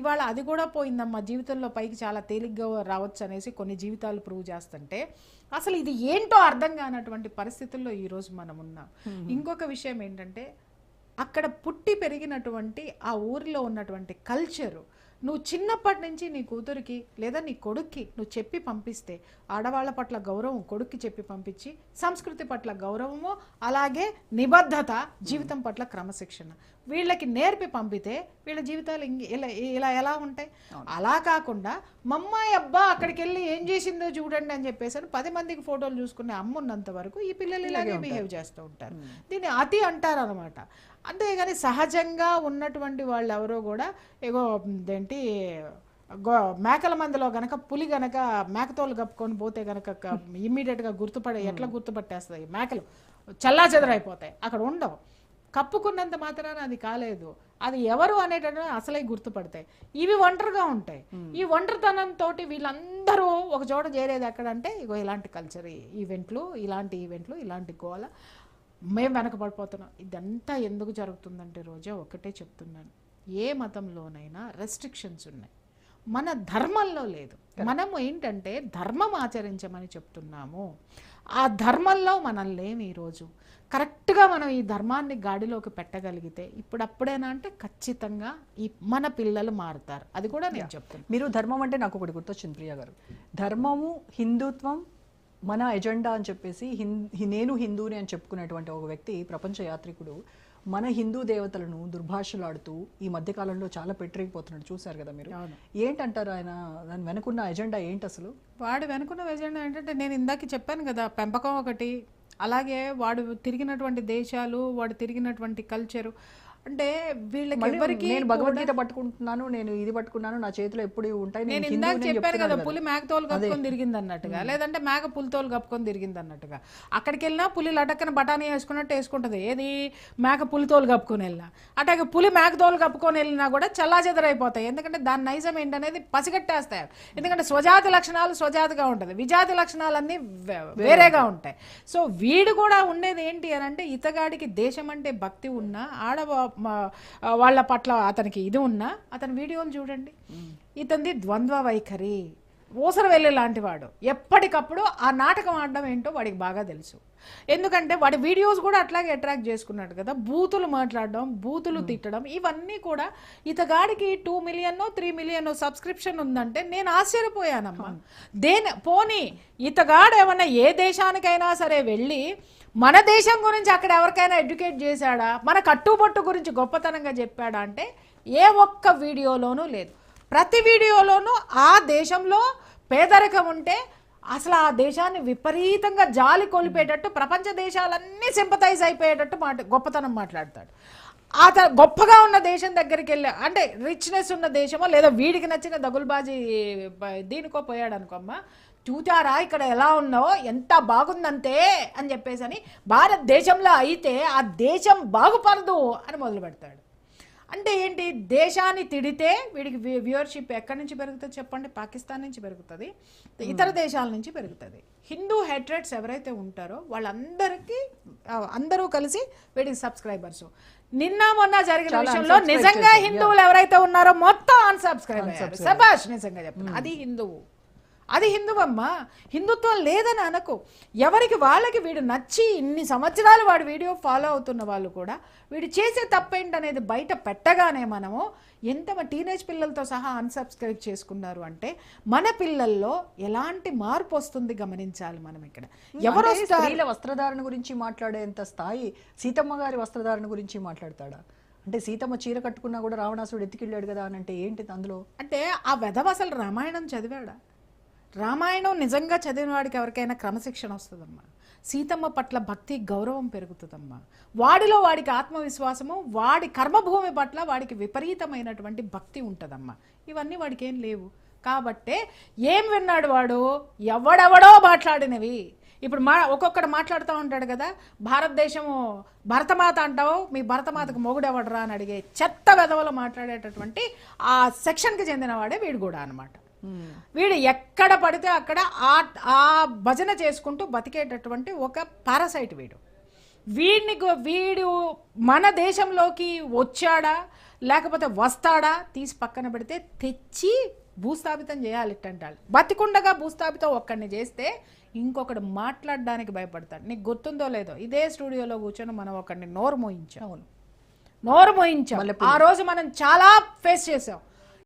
ఇవాళ అది కూడా పోయిందమ్మా, జీవితంలో పైకి చాలా తేలిగ్గా రావచ్చు అనేసి కొన్ని జీవితాలు ప్రూవ్ చేస్తుంటే అసలు ఇది ఏంటో అర్థం కానటువంటి పరిస్థితుల్లో ఈరోజు మనం ఉన్నాం. ఇంకొక విషయం ఏంటంటే అక్కడ పుట్టి పెరిగినటువంటి ఆ ఊరిలో ఉన్నటువంటి కల్చరు నువ్వు చిన్నప్పటి నుంచి నీ కూతురికి లేదా నీ కొడుక్కి నువ్వు చెప్పి పంపిస్తే ఆడవాళ్ళ పట్ల గౌరవం కొడుక్కి చెప్పి పంపించి సంస్కృతి పట్ల గౌరవము అలాగే నిబద్ధత జీవితం పట్ల క్రమశిక్షణ వీళ్ళకి నేర్పి పంపితే వీళ్ళ జీవితాలు ఇలా ఎలా ఉంటాయి. అలా కాకుండా మమ్మాయి అబ్బా అక్కడికి వెళ్ళి ఏం చేసిందో చూడండి అని చెప్పేసి 10 మందికి ఫోటోలు చూసుకునే అమ్మ ఉన్నంత వరకు ఈ పిల్లలు ఇలాగే బిహేవ్ చేస్తూ ఉంటారు. దీన్ని అతి అంటారు అనమాట. అంతేగాని సహజంగా ఉన్నటువంటి వాళ్ళు ఎవరో కూడా ఏగో ఏంటి మేకల మందిలో గనక పులి గనక మేకతోలు కప్పుకొని పోతే గనక ఇమ్మీడియట్గా ఎట్లా గుర్తుపట్టేస్తాయి మేకలు చల్లా చెదరైపోతాయి, అక్కడ ఉండవు. కప్పుకున్నంత మాత్రాన అది కాలేదు, అది ఎవరు అనేటటువంటి అసలే గుర్తుపడతాయి. ఇవి ఒంటరిగా ఉంటాయి. ఈ ఒంటరితనంతో వీళ్ళందరూ ఒక చోట చేరేది ఎక్కడంటే ఇగో ఇలాంటి కల్చర్ ఈవెంట్లు ఇలాంటి గోల మేము వెనకబడిపోతున్నాం. ఇదంతా ఎందుకు జరుగుతుందంటే రోజా ఒకటే చెప్తున్నాను, ఏ మతంలోనైనా రెస్ట్రిక్షన్స్ ఉన్నాయి, మన ధర్మంలో లేదు. మనము ఏంటంటే ధర్మం ఆచరించమని చెప్తున్నాము, ఆ ధర్మంలో మనం లేము. ఈరోజు కరెక్ట్గా మనం ఈ ధర్మాన్ని గాడిలోకి పెట్టగలిగితే ఇప్పుడప్పుడేనా అంటే ఖచ్చితంగా ఈ మన పిల్లలు మారుతారు. అది కూడా నేను చెప్తాను. మీరు ధర్మం అంటే నాకు ఒకటి గుర్తొచ్చింది ప్రియా గారు, ధర్మము హిందుత్వం మన ఎజెండా అని చెప్పేసి నేను హిందూని అని చెప్పుకునేటువంటి ఒక వ్యక్తి, ప్రపంచ యాత్రికుడు, మన హిందూ దేవతలను దుర్భాషలాడుతూ ఈ మధ్యకాలంలో చాలా పెట్టిపోతున్నాడు. చూశారు కదా మీరు. ఏంటంటారు ఆయన దాని వెనుకున్న ఎజెండా ఏంటి అసలు? వాడు వెనుకున్న ఎజెండా ఏంటంటే నేను ఇందాక చెప్పాను కదా, పెంపకం ఒకటి, అలాగే వాడు తిరిగినటువంటి దేశాలు, వాడు తిరిగినటువంటి కల్చరు. అంటే వీళ్ళకి ఎవరికి నేను భగవద్గీత పట్టుకుంటున్నాను, నేను ఇది పట్టుకున్నాను, నా చేతిలో ఎప్పుడు ఉంటాయి. నేను ఇందాక చెప్పాను కదా, పులి మేకతోలు కప్పుకొని తిరిగింది అన్నట్టుగా, లేదంటే మేక పులితోలు కప్పుకొని తిరిగింది అన్నట్టుగా. అక్కడికి వెళ్ళినా పులి లటక్కన బఠానీ వేసుకున్నట్టు వేసుకుంటుంది, ఏది మేక పులితోలు కప్పుకొని వెళ్ళినా. అట్లాగే పులి మేకతోలు కప్పుకొని వెళ్ళినా కూడా చల్లాచెదరైపోతాయి. ఎందుకంటే దాని నైజం ఏంటనేది పసిగట్టేస్తాయి. ఎందుకంటే స్వజాతి లక్షణాలు స్వజాతిగా ఉంటుంది, విజాతి లక్షణాలన్నీ వేరేగా ఉంటాయి. సో వీడు కూడా ఉండేది ఏంటి అని అంటే, ఇతగాడికి దేశం అంటే భక్తి ఉన్నా, వాళ్ళ పట్ల అతనికి ఇది ఉన్నా, అతని వీడియోలు చూడండి, ఇతనిది ద్వంద్వ వైఖరి, ఊసర వెళ్ళే లాంటి వాడు. ఎప్పటికప్పుడు ఆ నాటకం ఆడడం ఏంటో వాడికి బాగా తెలుసు. ఎందుకంటే వాడి వీడియోస్ కూడా అట్లాగే అట్రాక్ట్ చేసుకున్నాడు కదా, బూతులు మాట్లాడడం, బూతులు తిట్టడం, ఇవన్నీ కూడా. ఇతగాడికి 2 మిలియన్ 3 మిలియన్ సబ్స్క్రిప్షన్ ఉందంటే నేను ఆశ్చర్యపోయానమ్మా. పోనీ ఇతగాడు ఏమన్నా ఏ దేశానికైనా సరే వెళ్ళి మన దేశం గురించి అక్కడ ఎవరికైనా ఎడ్యుకేట్ చేశాడా, మన కట్టుబొట్టు గురించి గొప్పతనంగా చెప్పాడా అంటే ఏ ఒక్క వీడియోలోనూ లేదు. ప్రతి వీడియోలోనూ ఆ దేశంలో పేదరికం ఉంటే అసలు ఆ దేశాన్ని విపరీతంగా జాలి కొలిపేటట్టు, ప్రపంచ దేశాలన్నీ సింపథైజ్ అయిపోయేటట్టు గొప్పతనం మాట్లాడతాడు. గొప్పగా ఉన్న దేశం దగ్గరికి వెళ్ళి, అంటే రిచ్నెస్ ఉన్న దేశమో లేదా వీడికి నచ్చిన దగులుబాజీ దీనికో పోయాడు అనుకోమ్మా, చూచారా ఇక్కడ ఎలా ఉన్నావో, ఎంత బాగుందంతే అని చెప్పేసి అని భారతదేశంలో అయితే ఆ దేశం బాగుపడదు అని మొదలు పెడతాడు. అంటే ఏంటి, దేశాన్ని తిడితే వీడికి వ్యూవర్షిప్ ఎక్కడి నుంచి పెరుగుతుంది చెప్పండి? పాకిస్తాన్ నుంచి పెరుగుతుంది, ఇతర దేశాల నుంచి పెరుగుతుంది. హిందూ హెట్రేట్స్ ఎవరైతే ఉంటారో వాళ్ళందరికీ అందరూ కలిసి వీడికి సబ్స్క్రైబర్స్. నిన్న మొన్న జరిగిన విషయంలో నిజంగా హిందువులు ఎవరైతే ఉన్నారో మొత్తం అన్సబ్స్క్రైబ్ అయ్యారు. సబాష్, నిజంగా చెప్తున్నా, అది హిందువు, అది హిందువమ్మా. హిందుత్వం లేదని అనకు. ఎవరికి వాళ్ళకి వీడు నచ్చి ఇన్ని సంవత్సరాలు వాడు వీడియో ఫాలో అవుతున్న వాళ్ళు కూడా వీడు చేసే తప్పేంటనేది బయట పెట్టగానే మనము ఎంత టీనేజ్ పిల్లలతో సహా అన్సబ్స్క్రైబ్ చేసుకున్నారు అంటే మన పిల్లల్లో ఎలాంటి మార్పు వస్తుంది గమనించాలి మనం. ఇక్కడ ఎవరు స్త్రీల వస్త్రధారణ గురించి మాట్లాడేంత స్థాయి సీతమ్మ గారి వస్త్రధారణ గురించి మాట్లాడతాడా? అంటే సీతమ్మ చీర కట్టుకున్నా కూడా రావణాసుడు ఎత్తికెళ్ళాడు కదా అని అంటే ఏంటి అందులో? అంటే ఆ వెధవ అసలు రామాయణం చదివాడా? రామాయణం నిజంగా చదివిన వాడికి ఎవరికైనా క్రమశిక్షణ వస్తుందమ్మా, సీతమ్మ పట్ల భక్తి గౌరవం పెరుగుతుందమ్మా, వాడిలో వాడికి ఆత్మవిశ్వాసము, వాడి కర్మభూమి పట్ల వాడికి విపరీతమైనటువంటి భక్తి ఉంటుందమ్మా. ఇవన్నీ వాడికి ఏం లేవు. కాబట్టే ఏం విన్నాడు వాడు, ఎవడెవడో మాట్లాడినవి. ఇప్పుడు ఒక్కొక్కడు మాట్లాడుతూ ఉంటాడు కదా, భారతదేశము భరతమాత అంటావు, మీ భరతమాతకు మొగుడెవడరా అని అడిగే చెత్త వెధవలు మాట్లాడేటటువంటి ఆ సెక్షన్కి చెందిన వాడే వీడు కూడా అనమాట. వీడు ఎక్కడ పడితే అక్కడ ఆ భజన చేసుకుంటూ బతికేటటువంటి ఒక పారాసైట్ వీడు. వీడు మన దేశంలోకి వచ్చాడా లేకపోతే వస్తాడా తీసి పక్కన పెడితే తెచ్చి భూస్థాపితం చేయాలి ఇట్టంటాడు. బతికుండగా భూస్థాపితం ఒక్కడిని చేస్తే ఇంకొకడు మాట్లాడడానికి భయపడతాడు. నీకు గుర్తుందో లేదో ఇదే స్టూడియోలో కూర్చొని మనం ఒకడిని నోరు మోయించాం. ఆ రోజు మనం చాలా ఫేస్ చేసాం.